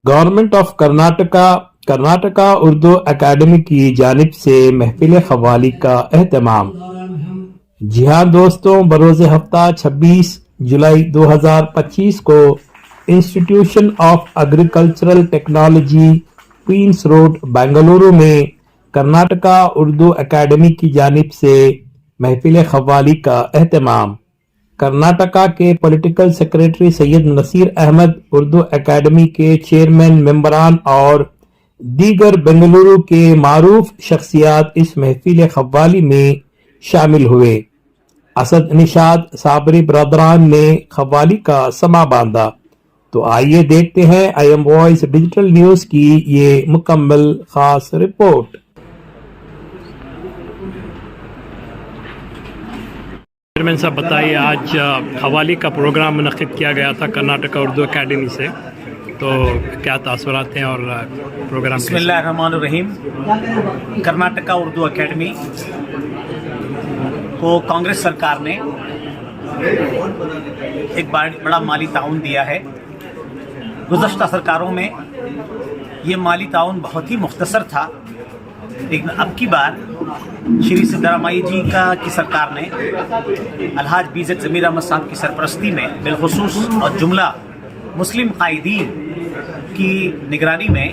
Government of Karnataka Urdu academy की जानिब से महफिल क़व्वाली का एहतमाम। जी हाँ दोस्तों, बरोज़ हफ्ता 26 जुलाई 2025 को Institution of Agricultural Technology Queens Road Bengaluru में कर्नाटका उर्दू एकेडमी की जानिब से महफिल क़व्वाली का एहतमाम। कर्नाटका के political secretary Syed Naseer Ahmed, Urdu academy के चेयरमैन, मेंबरान और दीगर बेंगलुरु के मारूफ शख्सियात इस महफिल क़व्वाली में शामिल हुए। असद निशाद साबरी बरदरान ने क़व्वाली का समा बांधा। तो आइए देखते हैं I am voice digital news की ये मुकम्मल खास रिपोर्ट। चेयरमैन साहब बताइए, आज क़व्वाली का प्रोग्राम मुनक़्क़िद किया गया था कर्नाटका उर्दू एकेडमी से, तो क्या तासुरात हैं और प्रोग्राम? बिस्मिल्लाहिर्रहमानिर्रहीम। कर्नाटका उर्दू एकेडमी को कांग्रेस सरकार ने एक बड़ा माली ताउन दिया है। गुज़श्ता सरकारों में ये माली ताउन बहुत ही मुख्तसर था, लेकिन अब की बार श्री सिद्धरामैया जी की सरकार ने अलहाज बीज़त ज़मीर अहमद साहब की सरपरस्ती में बिलखुसूस और जुमला मुस्लिम कायदीन की निगरानी में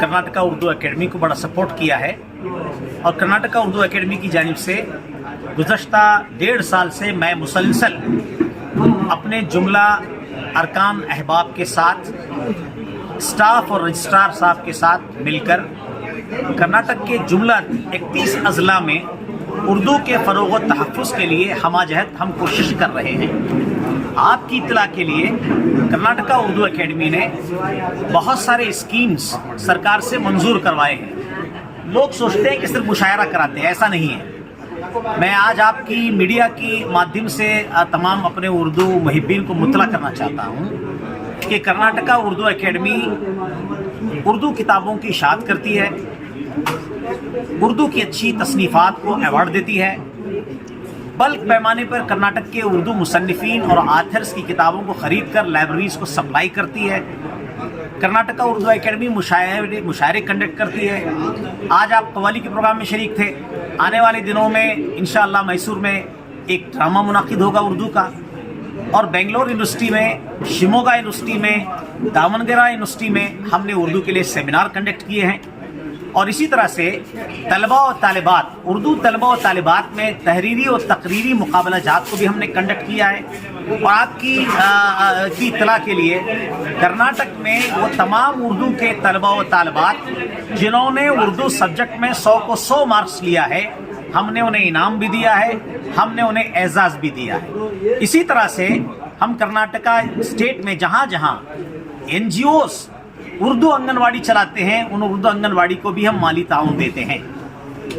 कर्नाटका उर्दू एकेडमी को बड़ा सपोर्ट किया है। और कर्नाटका उर्दू एकेडमी की जानिब से गुज़श्ता 1.5 साल से मैं मुसलसल अपने जुमला अरकान अहबाब के साथ, स्टाफ और रजिस्ट्रार साहब के साथ मिलकर कर्नाटक के जुमला 31 अजला में उर्दू के फ़रोग़ व तहफ़्फ़ुज़ के लिए हमाजहत हम कोशिश कर रहे हैं। आपकी इत्तला के लिए कर्नाटका उर्दू एकेडमी ने बहुत सारे स्कीम्स सरकार से मंजूर करवाए हैं। लोग सोचते हैं कि सिर्फ मुशायरा कराते हैं, ऐसा नहीं है। मैं आज आपकी मीडिया की माध्यम से तमाम अपने उर्दू मुहिब्बीन को मुतला करना चाहता हूँ कि कर्नाटका उर्दू एकेडमी उर्दू किताबों की इशाअत करती है, उर्दू की अच्छी तसनीफ़ात को अवार्ड देती है, बल्क पैमाने पर कर्नाटक के उर्दू मुसन्निफ़ीन और आथर्स की किताबों को ख़रीद कर लाइब्रेरीज़ को सप्लाई करती है। कर्नाटका उर्दू एकेडमी मुशायरे कंडक्ट करती है। आज आप क़व्वाली के प्रोग्राम में शरीक थे। आने वाले दिनों में इंशाअल्लाह मैसूर में एक ड्रामा मुनाकिद होगा उर्दू का, और बेंगलोर यूनिवर्सिटी में, शिमोगा यूनिवर्सिटी में, दावनगेरा यूनिवर्सिटी में हमने उर्दू के लिए सेमिनार कंडक्ट किए हैं। और इसी तरह से तलबा और तालिबात, उर्दू तलबा और तालिबात में तहरीरी और तकरीरी मुकाबला जात को भी हमने कंडक्ट किया है। और आपकी की इत्तला के लिए कर्नाटक में वो तमाम उर्दू के तलबा और तालिबात जिन्होंने उर्दू सब्जेक्ट में 100 को 100 मार्क्स लिया है, हमने उन्हें इनाम भी दिया है, हमने उन्हें एजाज़ भी दिया है। इसी तरह से हम कर्नाटका स्टेट में जहाँ जहाँ NGOs उर्दू आंगनवाड़ी चलाते हैं, उन उर्दू आंगनवाड़ी को भी हम माली ताउन देते हैं।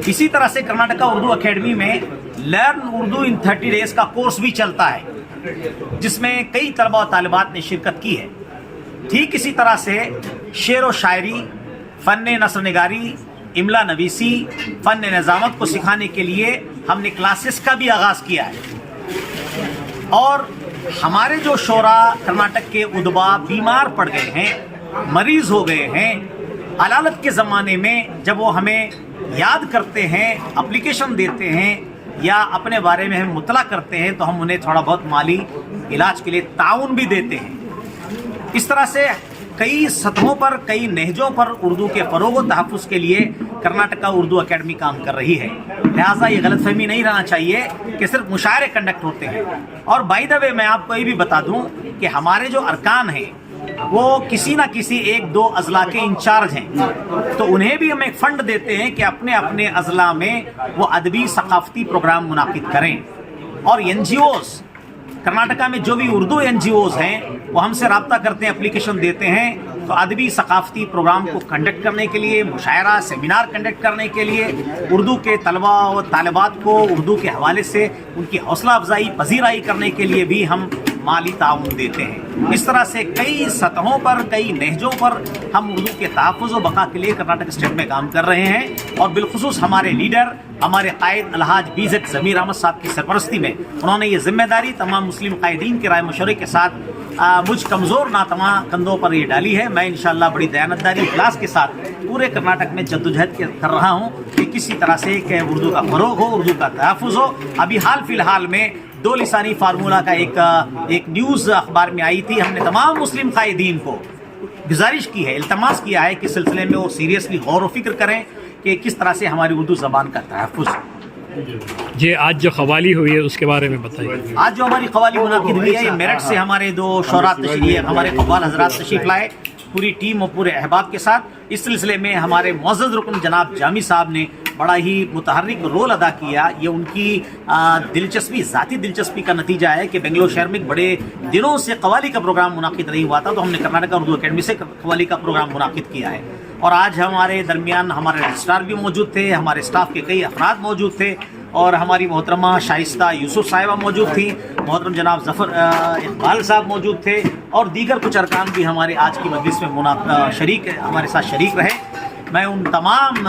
इसी तरह से कर्नाटका उर्दू एकेडमी में लर्न उर्दू इन 30 डेज़ का कोर्स भी चलता है, जिसमें कई तलबा और तालिबात ने शिरकत की है। ठीक इसी तरह से शेर व शायरी, फ़न नस्र निगारी, इमला नवीसी, फ़न निज़ामत को सिखाने के लिए हमने क्लासेस का भी आगाज़ किया है। और हमारे जो शोरा कर्नाटक के उदबा बीमार पड़ गए हैं, मरीज़ हो गए हैं, अलालत के ज़माने में जब वो हमें याद करते हैं, एप्लीकेशन देते हैं या अपने बारे में हम मुतला करते हैं, तो हम उन्हें थोड़ा बहुत माली इलाज के लिए ताउन भी देते हैं। इस तरह से कई सतहों पर, कई नहजों पर उर्दू के फ़रोग़ व तहफ़्फ़ुज़ के लिए कर्नाटका उर्दू एकेडमी काम कर रही है। लिहाजा ये गलतफहमी नहीं रहना चाहिए कि सिर्फ मुशायरे कंडक्ट होते हैं। और बाय द वे मैं आपको ये भी बता दूं कि हमारे जो अरकान हैं वो किसी ना किसी 1-2 अजला के इंचार्ज हैं, तो उन्हें भी हम एक फ़ंड देते हैं कि अपने अपने अजला में वो अदबी सकाफ़ती प्रोग्राम मुनाकिद करें। और NGOs कर्नाटका में जो भी उर्दू NGOs हैं वो हमसे रब्ता करते हैं, एप्लीकेशन देते हैं, तो अदबी सकाफ़ती प्रोग्राम को कंडक्ट करने के लिए, मुशायरा सेमिनार कंडक्ट करने के लिए, उर्दू के तलबा और तालिबात को उर्दू के हवाले से उनकी हौसला अफजाई पजीराई करने के लिए भी हम माली ताउन देते हैं। इस तरह से कई सतहों पर, कई लहजों पर हम उर्दू के तहफ़्फ़ुज़ व बक़ा के लिए कर्नाटक स्टेट में काम कर रहे हैं। और बिलखुसूस हमारे लीडर, हमारे कायद अलहाज बीज़ेड ज़मीर अहमद साहब की सरपरस्ती में उन्होंने ये जिम्मेदारी तमाम मुस्लिम कायदीन के राय मशवरे के साथ मुझ कमज़ोर नातमा कंधों पर ये डाली है। मैं इंशाअल्लाह बड़ी दयानतदारी इखलास के साथ पूरे कर्नाटक में जद्दोजहद कर रहा हूँ कि किसी तरह से कि उर्दू का फ़रोग़ हो, उर्दू का तहफ़्फ़ुज़ हो। अभी हाल फ़िलहाल में 2 लिसानी फार्मूला का एक न्यूज़ अखबार में आई थी। हमने तमाम मुस्लिम कायदीन को गुजारिश की है, इल्तमास किया है कि इस सिलसिले में वो सीरियसली गौर व फिक्र करें कि किस तरह से हमारी उर्दू ज़बान का तहफ़्फ़ुज़ है। जी, आज जो क़वाली हुई है उसके बारे में बताइए। आज जो हमारी क़वाली मुनाकिद हुई है, ये मेरठ से हमारे 2 शोरा तशरीफ़, हमारे कव्वाल हज़रात तशरीफ़ लाए पूरी टीम और पूरे अहबाब के साथ। इस सिलसिले में हमारे मुअज़्ज़ज़ रुकन जनाब जामी साहब ने बड़ा ही मुतहर्रिक रोल अदा किया। ये उनकी दिलचस्पी, ज़ाती दिलचस्पी का नतीजा है कि बेंगलोर शहर में बड़े दिनों से क़वाली का प्रोग्राम मुनाकिद नहीं हुआ था, तो हमने कर्नाटक उर्दू अकेडमी से क़वाली का प्रोग्राम मुनाकिद किया है। और आज हमारे दरमियान हमारे रजिस्ट्रार भी मौजूद थे, हमारे स्टाफ के कई अफराद मौजूद थे और हमारी मोहतरमा शाइस्ता यूसुफ साहिबा मौजूद थी, मोहतरम जनाब ज़फ़र इकबाल साहब मौजूद थे और दीगर कुछ अरकान भी हमारे आज की मजलिस में हमारे साथ शरीक रहे। मैं उन तमाम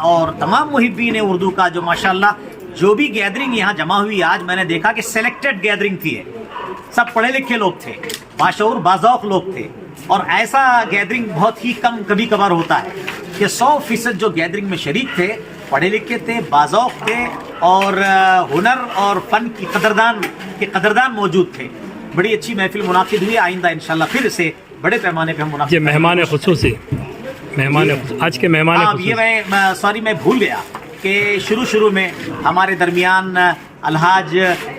और तमाम मुहिब्बीन उर्दू का जो माशाअल्लाह जो भी गैदरिंग यहाँ जमा हुई, आज मैंने देखा कि सेलेक्टेड गैदरिंग थी। सब पढ़े लिखे लोग थे, बाशऊर बाज़ौक़ लोग थे और ऐसा गैदरिंग बहुत ही कम कभी कभार होता है कि 100% जो गैदरिंग में शरीक थे पढ़े लिखे थे, बाज़ौक़ थे और हुनर और फ़न की कदरदान मौजूद थे। बड़ी अच्छी महफिल मुनाकिद हुई। आइंदा इंशाअल्लाह फिर से बड़े पैमाने पर हम मुनाकिद। मेहमान ख़ुसूसी आज के मेहमान ये मैं भूल गया कि शुरू में हमारे दरमियान अलहाज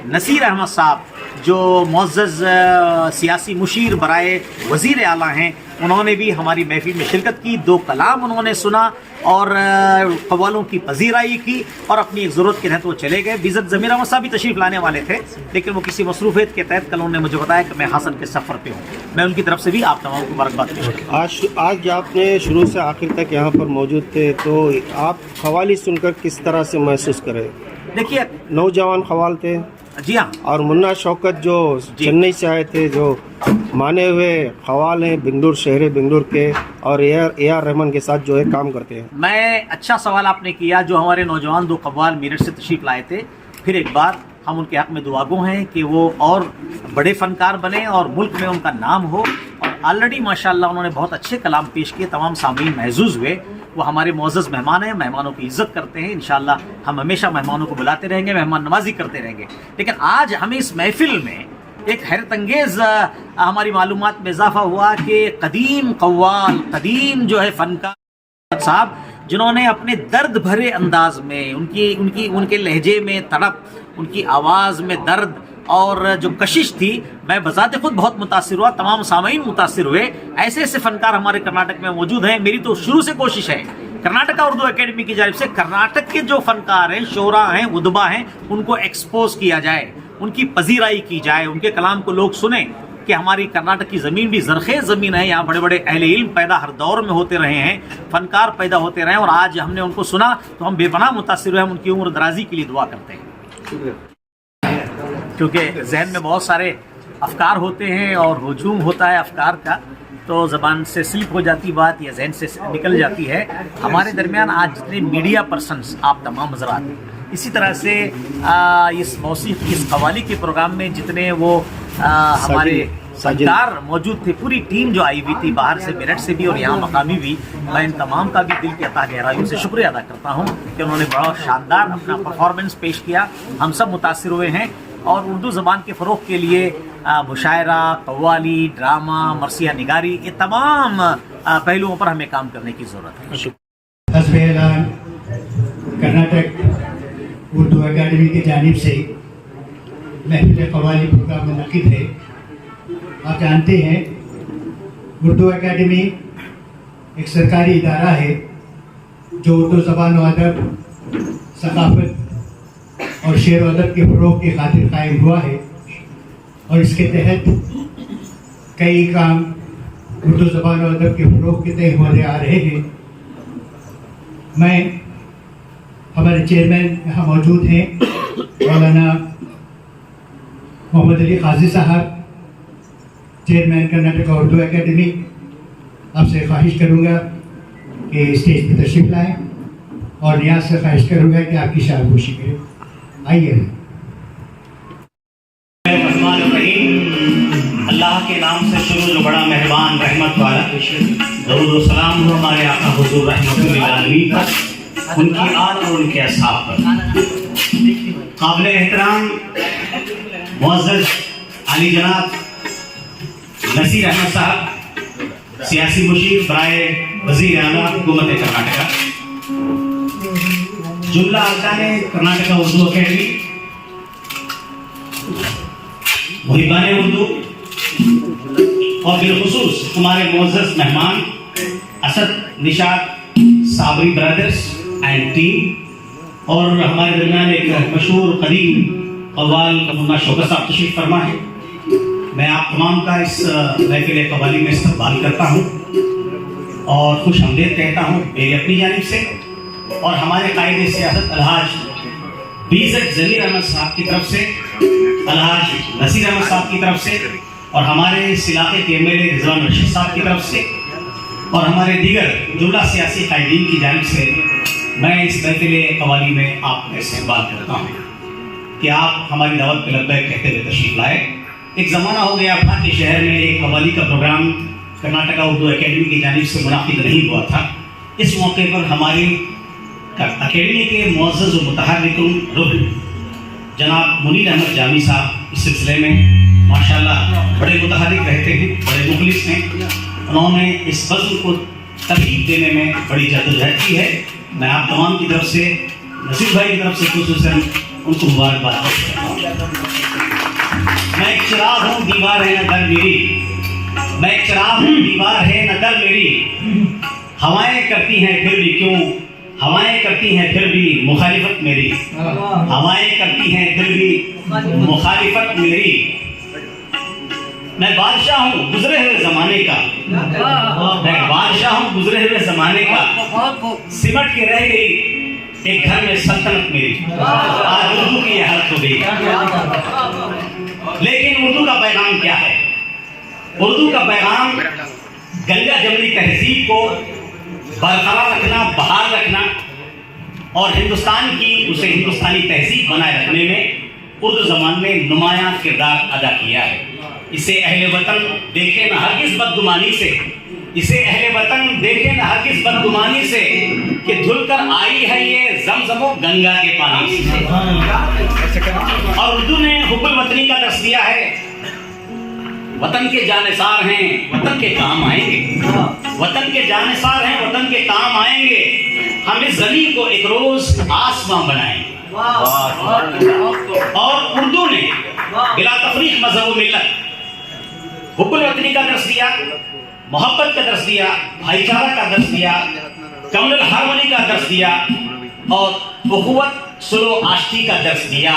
नसीर अहमद साहब जो मुअज़्ज़ज़ सियासी मुशीर बराए वज़ीर आला हैं, उन्होंने भी हमारी महफिल में शिरकत की। 2 कलाम उन्होंने सुना और क़व्वालों की पजीराई की और अपनी एक ज़रूरत के तहत वो चले गए। बीज़ेड ज़मीर अहमद साहब भी तशरीफ़ लाने वाले थे, लेकिन वो किसी मसरूफ़ियत के तहत कल उन्होंने मुझे बताया कि मैं हासन के सफ़र पे हूँ। मैं उनकी तरफ से भी आप तमाम को मुबारकबाद पेश करता हूँ। आज आपने शुरू से आखिर तक यहाँ पर मौजूद थे, तो आप क़वाली सुनकर किस तरह से महसूस करें? देखिए, नौजवान क़व्वाल थे। जी हाँ, और मुन्ना शौकत जो चेन्नई से आए थे, जो माने हुए क़व्वाल हैं बेंगलुरु, शहर बेंगलुरु के, और ए आर रहमान के साथ जो है काम करते हैं। मैं अच्छा सवाल आपने किया। जो हमारे नौजवान 2 कव्वाल मेरठ से तशरीफ़ लाए थे, फिर एक बार हम उनके हक़ में दुआगो हैं कि वो और बड़े फ़नकार बने और मुल्क में उनका नाम हो। और ऑलरेडी माशाअल्लाह उन्होंने बहुत अच्छे कलाम पेश किए, तमाम सामीन महजूज़ हुए। वो हमारे मुअज़्ज़ज़ मेहमान हैं, मेहमानों की इज़्ज़त करते हैं। इंशाअल्लाह हम हमेशा मेहमानों को बुलाते रहेंगे, मेहमान नवाजी करते रहेंगे। लेकिन आज हमें इस महफ़िल में एक हैरत अंगेज़ हमारी मालूमात में इजाफ़ा हुआ कि कदीम कव्वाल, कदीम जो है फ़नकार साहब, जिन्होंने अपने दर्द भरे अंदाज में उनके लहजे में तड़प, उनकी आवाज़ में दर्द और जो कशिश थी, मैं बज़ाते खुद बहुत मुतासिर हुआ, तमाम सामीन मुतासिर हुए। ऐसे ऐसे फ़नकार हमारे कर्नाटक में मौजूद हैं। मेरी तो शुरू से कोशिश है कर्नाटक उर्दू अकेडमी की जानिब से कर्नाटक के जो फ़नकार हैं, शोरा हैं, उदबा हैं, उनको एक्सपोज किया जाए, उनकी पजीराई की जाए, उनके कलाम को लोग सुने कि हमारी कर्नाटक की ज़मीन भी ज़रख़ेज़ ज़मीन है। यहाँ बड़े बड़े अहले इल्म पैदा हर दौर में होते रहे हैं, फ़नकार पैदा होते रहे हैं और आज हमने उनको सुना तो हम बेपनाह मुतासिर हुए। हम उनकी उम्र दराजी के लिए दुआ करते हैं, क्योंकि जहन में बहुत सारे अफकार होते हैं और हजूम होता है अफकार का, तो ज़बान से स्लिप हो जाती बात या जहन से निकल जाती है। हमारे दरमियान आज जितने मीडिया पर्सनस आप तमाम हज़रात, इसी तरह से इस मौसीक़ी, इस क़वाली के प्रोग्राम में जितने वो हमारे सरकार मौजूद थे, पूरी टीम जो आई हुई थी बाहर से, मेरठ से भी और यहाँ मकामी भी, मैं इन तमाम का भी दिल की अता गहराइयों से शुक्रिया अदा करता हूँ कि उन्होंने बड़ा शानदार अपना परफॉर्मेंस पेश किया। हम सब मुतासिर हुए हैं और उर्दू ज़बान के फ़रोग़ के लिए मुशायरा, कव्वाली, ड्रामा, मरसिया निगारी, ये तमाम पहलुओं पर हमें काम करने की ज़रूरत है। हस्ब ऐलान कर्नाटक उर्दू अकेडमी की जानिब से महफिल क़वाली प्रोग्राम मुनक़िद है। आप जानते हैं उर्दू अकेडमी एक सरकारी इदारा है जो उर्दू ज़बान व अदब, सक़ाफ़त और शेर व अदब के फ़रोग़ की खातिर कायम हुआ है और इसके तहत कई काम उर्दू ज़बान व अदब के फ़रोग़ के तहत होते आ रहे हैं। मैं, हमारे चेयरमैन यहाँ मौजूद हैं, मौलाना मोहम्मद अली काजी साहब, चेयरमैन कर्नाटका उर्दू एकेडमी, आपसे ख्वाहिश करूँगा कि स्टेज पर तशरीफ लाएं और नियाज से ख्वाहिश करूँगा कि आपकी शाबाशी करें। आइए। अल्लाह के नाम से शुरू जो बड़ा मेहरबान रहमत वाला, दरूद व सलाम हो हमारे आका हुजूर रहमतुल लिल आलमीन पर, उनकी आल और उनके असहाब पर। काबिल एहतराम मुअज़्ज़ज़ अली जनाब नसीर अहमद साहब, सियासी मुशीर बराए वज़ीर आला हुकूमत कर्नाटका, जुमला अरकान कर्नाटका उर्दू अकेडमी, मुहिबान उर्दू और बिलखुसूस हमारे मुअज़्ज़ज़ मेहमान Asad Nishat Sabri brothers and team, और हमारे दरमियान एक मशहूर कदीम कव्वाल कमुन्ना शौकत साहब तशरीफ फरमा है। मैं आप तमाम का इस महफिल कव्वाली में इस्तकबाल करता हूँ और खुश आमदीद कहता हूँ मेरी अपनी जानिब से, और हमारे कायदे सियासत अलहाज बीज़द ज़मीर अहमद साहब की तरफ से, अलहाज नसीर अहमद साहब की तरफ से, और हमारे इस इलाके के एमएलए रिजवान रशीद साहब की तरफ से, और हमारे दीगर जुमला सियासी कायदीन की जानिब से मैं इस महफिल कव्वाली में आपका इस्तकबाल करता हूँ कि आप हमारी दावत पे लब्बैक कहते हुए तशरीफ लाए। एक ज़माना हो गया था कि शहर में एक कव्वाली का प्रोग्राम कर्नाटका उर्दू एकेडमी की जानिब से मुनाकिद नहीं हुआ था। इस मौके पर हमारी अकेडमी के मुअज़्ज़ज़ व मुतहर्रिकुन रुकन जनाब मुनीर अहमद जामी साहब इस सिलसिले में माशाल्लाह बड़े मुतहर्रिक रहते हैं, बड़े मुखलिस हैं। उन्होंने इस बज़्म को तरतीब देने में बड़ी जद्दोजहद की है। मैं आप तमाम की तरफ से, नसीर भाई की तरफ से खुसूसन उनको मुबारकबाद करता हूँ। मैं एक चिराग हूँ, दीवार है न दर मेरी, मैं एक चिराग हूँ, दीवार है न दर मेरी, हवाएं करती हैं फिर भी क्यों, हवाएं करती हैं फिर भी मुखालिफत मेरी, हवाएं करती हैं फिर भी मुखालिफत मेरी। मैं बादशाह हूँ गुजरे हुए जमाने का, मैं बादशाह हूँ गुजरे हुए जमाने का, सिमट के रह गई एक घर में सल्तनत मेरी। आज उर्दू की यह हालत हो गई। लेकिन उर्दू का पैगाम क्या है? उर्दू का पैगाम गंगा जमनी तहजीब को बरकरार रखना, बहाल रखना और हिंदुस्तान की उसे हिंदुस्तानी तहजीब बनाए रखने में उर्दू ज़बान ने नुमायां किरदार अदा किया है। इसे अहले वतन देखे न हरगिज़ बदगुमानी से, इसे अहले वतन देखे न हरगिज़ बदगुमानी से कि धुलकर आई है ये ज़मज़मो गंगा के पानी से। और उर्दू ने हुब्बुल वतनी का दर्स दिया है। वतन के जानिसार हैं, वतन के काम आएंगे, वतन के जानिसार हैं, वतन के काम आएंगे, हम इस ज़मीन को एक रोज आसमां बनाएंगे। और उर्दू ने बिला तफरीक मज़हब व मिल्लत हुब्बुल वतनी का दर्स दिया, मोहब्बत का दर्स दिया, भाईचारा का दर्स दिया, कम्युनल हार्मनी का दर्स दिया और उखुवत सुलो आश्की का दर्स दिया।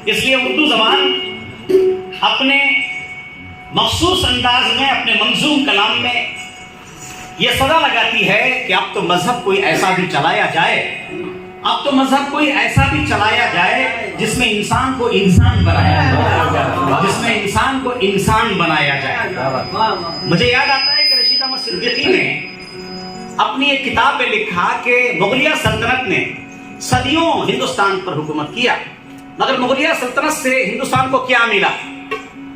इसलिए उर्दू ज़बान अपने मखसूस अंदाज में, अपने मंजूम कलाम में ये सदा लगाती है कि अब तो मजहब कोई ऐसा भी चलाया जाए, अब तो मजहब कोई ऐसा भी चलाया जाए जिसमें इंसान को इंसान बनाया जाए, जिसमें इंसान को इंसान बनाया जाए। मुझे याद आता है कि रशीद अहमद सिद्दीकी ने अपनी एक किताब में लिखा कि मुगलिया सल्तनत ने सदियों हिंदुस्तान पर हुकूमत किया, मगर मुगलिया सल्तनत से हिंदुस्तान को क्या मिला?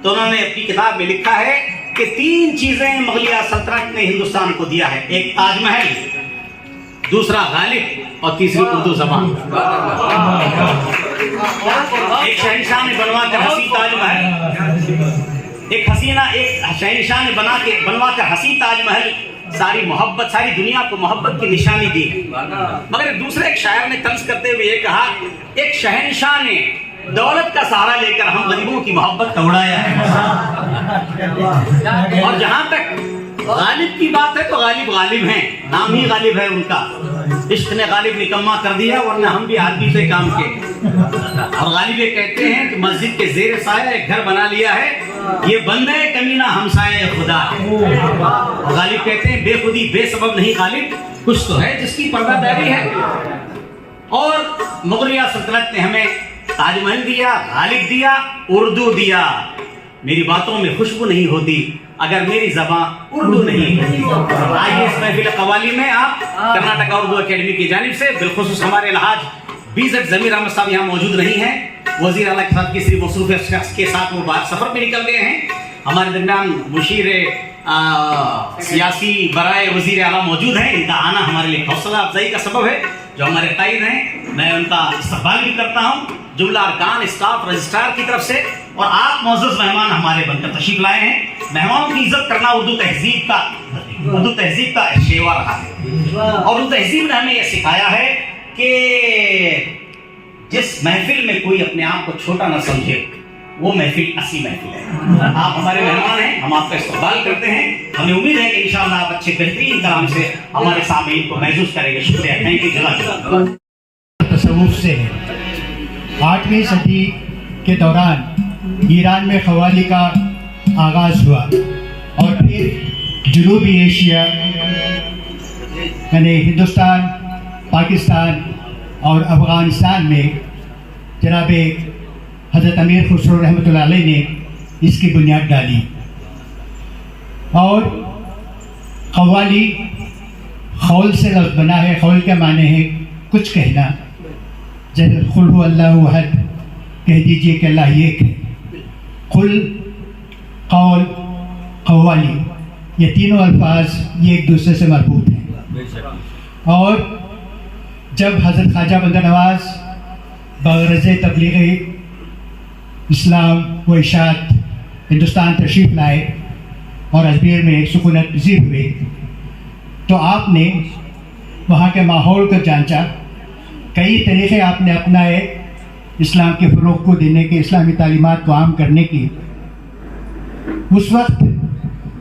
तो उन्होंने अपनी किताब में लिखा है कि 3 चीजें मुगलिया सल्तनत ने हिंदुस्तान को दिया है। एक ताजमहल, दूसरा गालिब और तीसरी उर्दू ज़बान। एक शहंशाह ने बनवा कर हसी ताजमहल, एक शहंशाह ने बनवा कर हसी ताजमहल सारी मोहब्बत, सारी दुनिया को मोहब्बत की निशानी दी है। मगर दूसरे एक शायर ने तंज करते हुए ये कहा, एक शहंशाह ने दौलत का सहारा लेकर हम गरीबों की मोहब्बत का उड़ाया है। और जहां तक गालिब की बात है तो गालिब गालिब हैं, नाम ही गालिब है उनका। इश्क ने गालिब निकम्मा कर दिया, वरना हम भी आदमी से काम के। और गालिब ये कहते हैं कि मस्जिद के जेर साया एक घर बना लिया है, ये बंदे कमीना हमसाए खुदा है। और गालिब कहते हैं बेखुदी बेसबब नहीं गालिब, कुछ तो है जिसकी पर्दादारी है। और मुगलिया सल्तनत ने हमें ताजमहल दिया, गालिब दिया, उर्दू दिया। میری باتوں میں خوشبو نہیں ہوتی اگر میری زبان اردو نہیں ہوتی۔ آئیے اس محفل قوالی میں آپ کرناٹکا اردو اکیڈمی کی جانب سے بالخصوص ہمارے الحاج بیزٹ ضمیر احمد صاحب یہاں موجود نہیں ہیں، وزیر اعلیٰ کے ساتھ کسی مصروف شخص کے ساتھ وہ باہر سفر پہ نکل گئے ہیں۔ ہمارے درمیان مشیر سیاسی برائے وزیر اعلیٰ موجود ہیں، ان کا آنا ہمارے لیے حوصلہ افزائی کا سبب ہے، جو ہمارے قائد ہیں، میں ان کا استقبال بھی کرتا ہوں جملہ ارکان، اسٹاف، رجسٹرار کی طرف سے، اور آپ معزز مہمان ہمارے بن کر تشریف لائے ہیں۔ مہمانوں کی عزت کرنا اردو تہذیب کا شیوا رہا ہے، اور اردو تہذیب نے ہمیں یہ سکھایا ہے کہ جس محفل میں کوئی اپنے آپ کو چھوٹا نہ سمجھے وہ محفل اصلی محفل ہے۔ آپ ہمارے مہمان ہیں، ہم آپ کا استقبال کرتے ہیں، ہمیں امید ہے کہ انشاءاللہ آپ اچھے بہترین کلام سے ہمارے سامعین کو محظوظ کریں گے۔ شکریہ، تھینک یو، جزاک اللہ۔ تصوف سے ہے۔ 8ویں صدی کے دوران ایران میں قوالی کا آغاز ہوا، اور پھر جنوبی ایشیا یعنی ہندوستان، پاکستان اور افغانستان میں جناب حضرت امیر خسرو رحمۃ اللہ علیہ نے اس کی بنیاد ڈالی۔ اور قوالی خول سے لفظ بنا ہے، خول کا معنی ہے کچھ کہنا، جیسے قل هو اللہ احد، کہہ دیجئے کہ اللہ ایک ہے۔ قل، قول، قوالی، یہ تینوں الفاظ یہ ایک دوسرے سے مربوط ہیں۔ اور جب حضرت خواجہ بندر نواز بغرض تبلیغ اسلام و اشاعت ہندوستان تشریف لائے اور اجمیر میں سکونت پذیر ہوئے، تو آپ نے وہاں کے ماحول کو جانچا، کئی طریقے آپ نے اپنائے اسلام کے فروغ کو دینے کے، اسلامی تعلیمات کو عام کرنے کی۔ اس وقت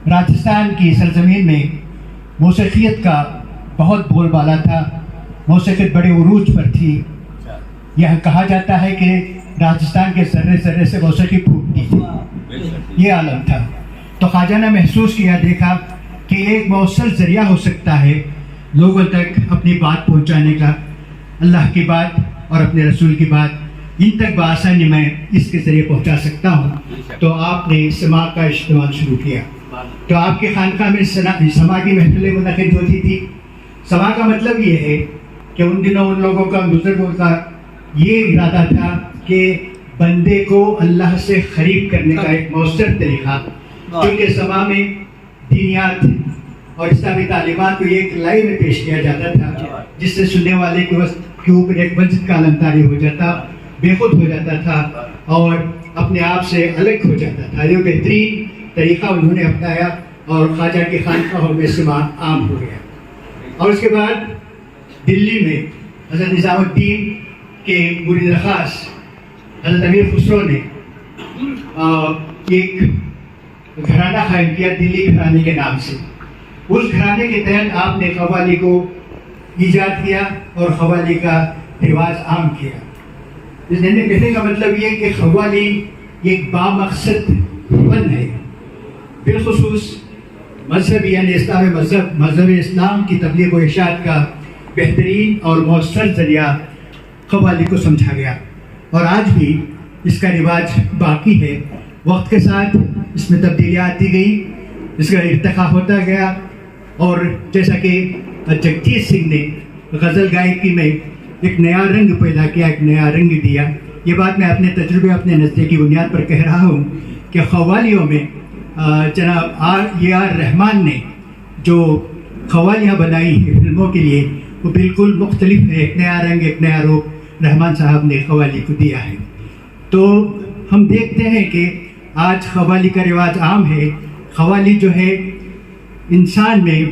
راجستھان کی سرزمین میں موسیقیت کا بہت بول بالا تھا، موسیقیت بڑے عروج پر تھی۔ یہ کہا جاتا ہے کہ راجستھان کے ذرے ذرے سے موسیقی پھوٹتی تھی، یہ عالم تھا۔ تو خواجہ نے محسوس کیا، دیکھا کہ ایک مؤثر ذریعہ ہو سکتا ہے لوگوں تک اپنی بات پہنچانے کا، اللہ کی بات اور اپنے رسول کی بات ان تک بآسانی میں اس کے ذریعے پہنچا سکتا ہوں۔ تو آپ نے سماع کا اجتماع شروع کیا۔ تو آپ کی خانقاہ میں سماع کی محفلیں منعقد ہوتی تھی۔ سماع کا مطلب یہ ہے کہ ان دنوں ان لوگوں کا، بزرگوں کا یہ ارادہ تھا کہ بندے کو اللہ سے قریب کرنے کا ایک مؤثر طریقہ، کیونکہ سماع میں دینیات اور اسلامی تعلیمات کو ایک لائن میں پیش کیا جاتا تھا، جس سے سننے والے کے اوپر ایک وجد کا علم طاری ہو جاتا، بے خود ہو جاتا تھا اور اپنے آپ سے الگ ہو جاتا تھا۔ یہ بہترین طریقہ انہوں نے اپنایا اور خواجہ کی خانقاہوں میں سماع عام ہو گیا۔ اور اس کے بعد دلی میں حضرت نظام الدین کے مرید خاص حضرت امیر خسرو نے ایک گھرانہ قائم کیا، دلی گھرانے کے نام سے۔ اس گھرانے کے تحت آپ نے قوالی کو ایجاد کیا اور قوالی کا رواج عام کیا۔ اس نے کہنے کا مطلب یہ کہ قوالی ایک بامقصد فن ہے، بالخصوص مذہبی یعنی اسلامی مذہب اسلام کی تبلیغ و ارشاد کا بہترین اور مؤثر ذریعہ قوالی کو سمجھا گیا، اور آج بھی اس کا رواج باقی ہے۔ وقت کے ساتھ اس میں تبدیلیاں آتی گئی، اس کا ارتقا ہوتا گیا، اور جیسا کہ جگجیت سنگھ نے غزل گائکی میں ایک نیا رنگ پیدا کیا، ایک نیا رنگ دیا۔ یہ بات میں اپنے تجربے، اپنے نظریے کی بنیاد پر کہہ رہا ہوں کہ قوالیوں میں جناب آر رحمان نے جو قوالیاں بنائی ہیں فلموں کے لیے، وہ بالکل مختلف ہے، ایک نیا رنگ، ایک نیا روپ رحمان صاحب نے قوالی کو دیا ہے۔ تو ہم دیکھتے ہیں کہ آج قوالی کا رواج عام ہے۔ قوالی جو ہے انسان میں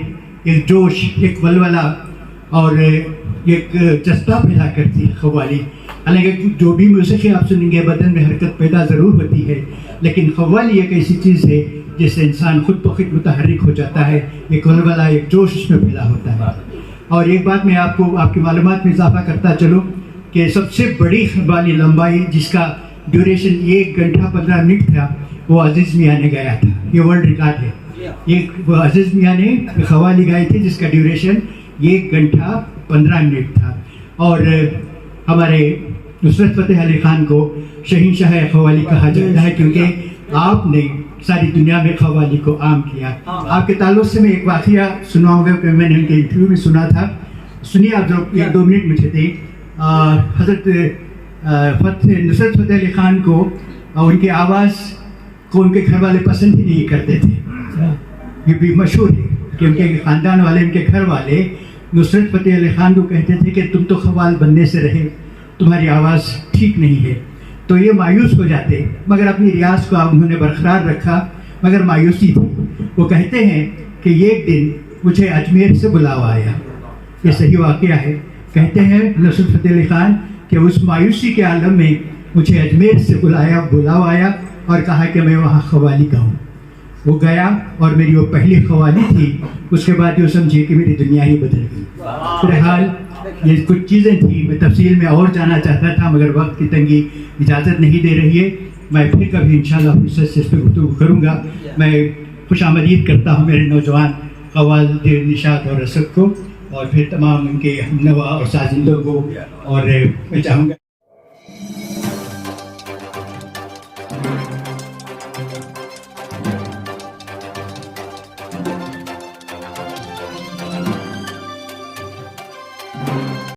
ایک جوش، ایک ولولہ اور ایک جذبہ پیدا کرتی ہے قوالی۔ حالانکہ جو بھی موسیقی آپ سنیں گے بدن میں حرکت پیدا ضرور ہوتی ہے، لیکن قوالی ایک ایسی چیز ہے جس سے انسان خود بخود متحرک ہو جاتا ہے، ایک ولولہ، ایک جوش اس میں پیدا ہوتا ہے۔ اور ایک بات میں آپ کو آپ کی معلومات میں اضافہ کرتا چلوں کہ سب سے بڑی قوالی لمبائی جس کا ڈیوریشن 1 گھنٹہ 15 منٹ تھا، وہ عزیز میاں نے گایا تھا۔ یہ ورلڈ ریکارڈ ہے۔ وہ عزیز میاں نے قوالی گائی تھی جس کا ڈیوریشن 1 گھنٹہ 15 منٹ تھا۔ اور ہمارے نصرت فتح علی خان کو شہنشاہ قوالی کہا جاتا ہے، کیونکہ آپ نے ساری دنیا میں قوالی کو عام کیا. آپ کے تعلق سے میں ایک واقعہ سناؤں گا کہ میں نے ان کے انٹرویو میں سنا تھا. سنیے آپ ذرا 1-2 منٹ مجھے دیں. حضرت نصرت فتح علی خان کو ان کی آواز کو ان کے گھر والے پسند ہی نہیں کرتے تھے. یہ بھی مشہور ہے کہ ان کے خاندان والے، ان کے گھر والے نصرت فتح علی خان کو کہتے تھے کہ تم تو قوال بننے سے رہے، تمہاری آواز ٹھیک نہیں ہے. تو یہ مایوس ہو جاتے، مگر اپنی ریاض کو انہوں نے برقرار رکھا، مگر مایوسی تھی. وہ کہتے ہیں کہ ایک دن مجھے اجمیر سے بلاوا آیا. یہ صحیح واقعہ ہے. کہتے ہیں نصرت فتح علی خان کہ اس مایوسی کے عالم میں مجھے اجمیر سے بلاوا آیا اور کہا کہ میں وہاں قوالی گاؤں. وہ گیا اور میری وہ پہلی قوالی تھی. اس کے بعد یہ سمجھے کہ میری دنیا ہی بدل گئی. فیلحال یہ کچھ چیزیں تھیں، میں تفصیل میں اور جانا چاہتا تھا مگر وقت کی تنگی اجازت نہیں دے رہی ہے. میں پھر کبھی انشاءاللہ فرصت سے اس پہ گفتگو کروں گا. میں خوش آمدید کرتا ہوں میرے نوجوان قوال نشاط اور اسد کو، اور پھر تمام ان کے ہم نوا اور سازندوں کو، اور میں چاہوں گا